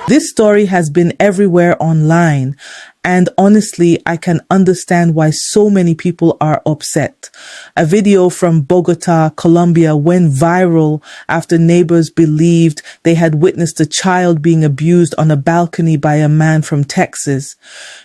This story has been everywhere online, and honestly, I can understand why so many people are upset. A video from Bogotá, Colombia went viral after neighbors believed they had witnessed a child being abused on a balcony by a man from Texas.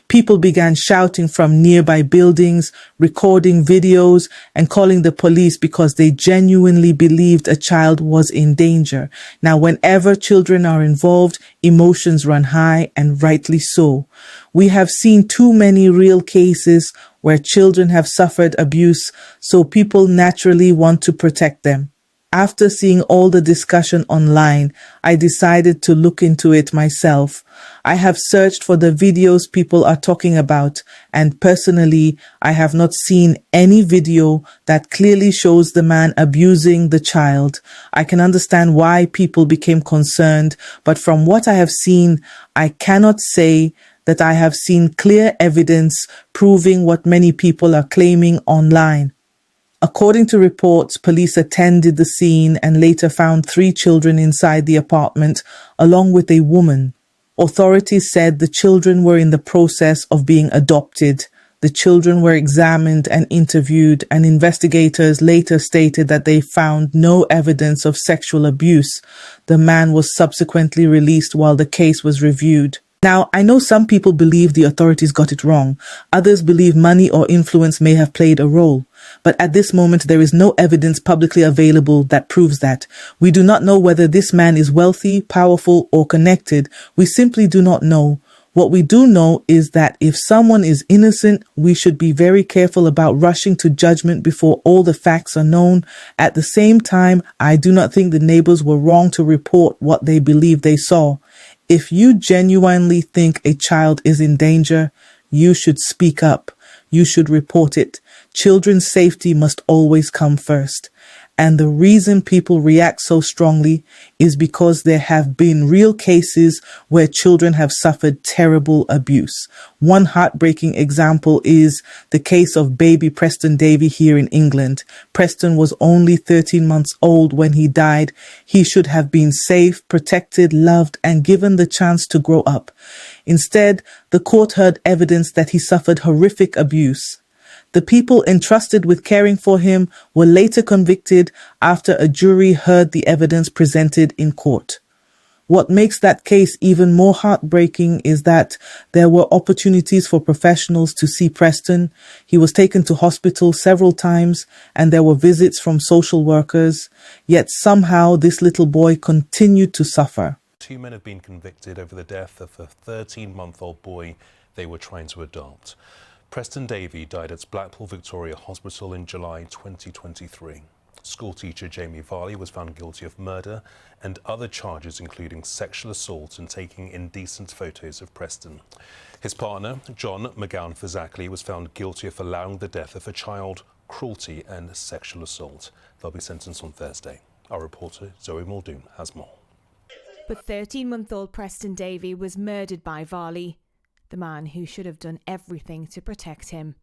People began shouting from nearby buildings, recording videos, and calling the police because they genuinely believed a child was in danger. Now, whenever children are involved, emotions run high, and rightly so. We have seen too many real cases where children have suffered abuse, so people naturally want to protect them. After seeing all the discussion online, I decided to look into it myself. I have searched for the videos people are talking about, and personally, I have not seen any video that clearly shows the man abusing the child. I can understand why people became concerned, but from what I have seen, I cannot say that I have seen clear evidence proving what many people are claiming online. According to reports, police attended the scene and later found 3 children inside the apartment, along with a woman. Authorities said the children were in the process of being adopted. The children were examined and interviewed, and investigators later stated that they found no evidence of sexual abuse. The man was subsequently released while the case was reviewed. Now, I know some people believe the authorities got it wrong. Others believe money or influence may have played a role. But at this moment, there is no evidence publicly available that proves that. We do not know whether this man is wealthy, powerful, or connected. We simply do not know. What we do know is that if someone is innocent, we should be very careful about rushing to judgment before all the facts are known. At the same time, I do not think the neighbors were wrong to report what they believe they saw. If you genuinely think a child is in danger, you should speak up. You should report it. Children's safety must always come first. And the reason people react so strongly is because there have been real cases where children have suffered terrible abuse. One heartbreaking example is the case of baby Preston Davy here in England. Preston was only 13 months old when he died. He should have been safe, protected, loved, and given the chance to grow up. Instead, the court heard evidence that he suffered horrific abuse. The people entrusted with caring for him were later convicted after a jury heard the evidence presented in court. What makes that case even more heartbreaking is that there were opportunities for professionals to see Preston. He was taken to hospital several times, and there were visits from social workers. Yet somehow this little boy continued to suffer. 2 men have been convicted over the death of a 13-month-old boy they were trying to adopt. Preston Davy died at Blackpool Victoria Hospital in July 2023. Schoolteacher Jamie Varley was found guilty of murder and other charges including sexual assault and taking indecent photos of Preston. His partner, John McGowan-Fazakli, was found guilty of allowing the death of a child, cruelty and sexual assault. They'll be sentenced on Thursday. Our reporter Zoe Muldoon has more. But 13-month-old Preston Davy was murdered by Varley, the man who should have done everything to protect him.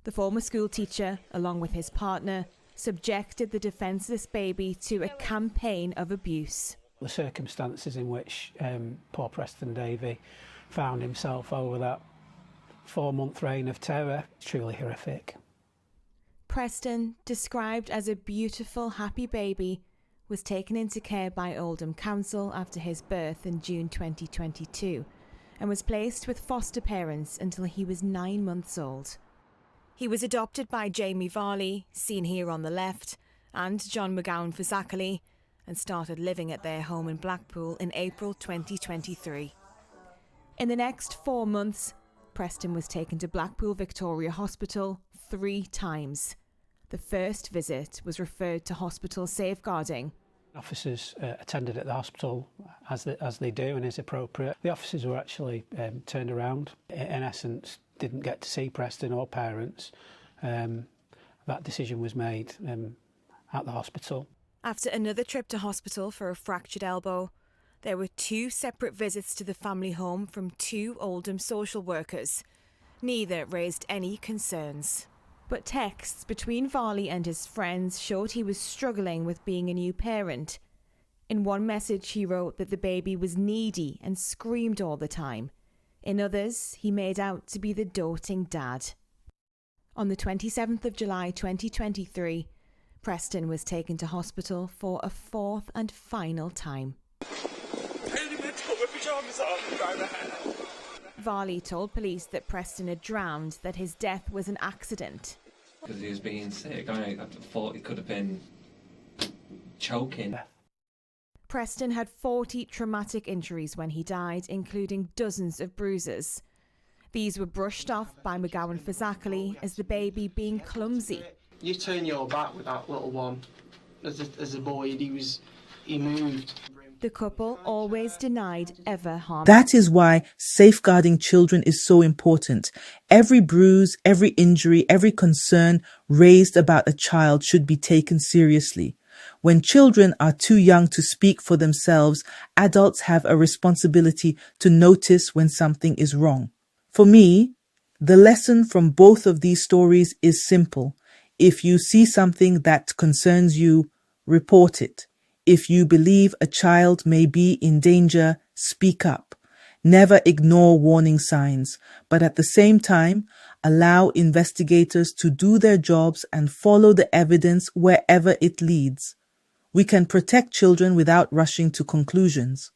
The former schoolteacher, along with his partner, subjected the defenceless baby to a campaign of abuse. The circumstances in which poor Preston Davy found himself over that 4-month reign of terror is truly horrific. Preston, described as a beautiful, happy baby, was taken into care by Oldham Council after his birth in June 2022 and was placed with foster parents until he was 9 months old. He was adopted by Jamie Varley, seen here on the left, and John McGowan-Fazakli, and started living at their home in Blackpool in April 2023. In the next 4 months, Preston was taken to Blackpool Victoria Hospital 3 times. The first visit was referred to hospital safeguarding. Officers attended at the hospital as they do and is appropriate. The officers were actually turned around. In essence, didn't get to see Preston or parents. That decision was made at the hospital. After another trip to hospital for a fractured elbow, there were 2 separate visits to the family home from 2 Oldham social workers. Neither raised any concerns. But texts between Varley and his friends showed he was struggling with being a new parent. In one message, he wrote that the baby was needy and screamed all the time. In others, he made out to be the doting dad. On the 27th of July 2023, Preston was taken to hospital for a fourth and final time. Varley told police that Preston had drowned, that his death was an accident. Because he was being sick, I thought he could have been choking. Preston had 40 traumatic injuries when he died, including dozens of bruises. These were brushed off by McGowan Fazakerley as the baby being clumsy. You turn your back with that little one. As a boy, he moved. The couple always denied ever harming. That is why safeguarding children is so important. Every bruise, every injury, every concern raised about a child should be taken seriously. When children are too young to speak for themselves, adults have a responsibility to notice when something is wrong. For me, the lesson from both of these stories is simple. If you see something that concerns you, report it. If you believe a child may be in danger, speak up. Never ignore warning signs, but at the same time, allow investigators to do their jobs and follow the evidence wherever it leads. We can protect children without rushing to conclusions.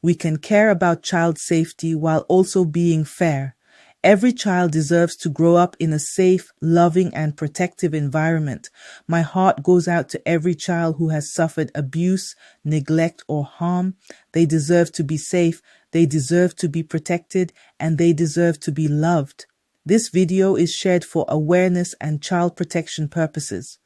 We can care about child safety while also being fair. Every child deserves to grow up in a safe, loving, and protective environment. My heart goes out to every child who has suffered abuse, neglect, or harm. They deserve to be safe, they deserve to be protected, and they deserve to be loved. This video is shared for awareness and child protection purposes.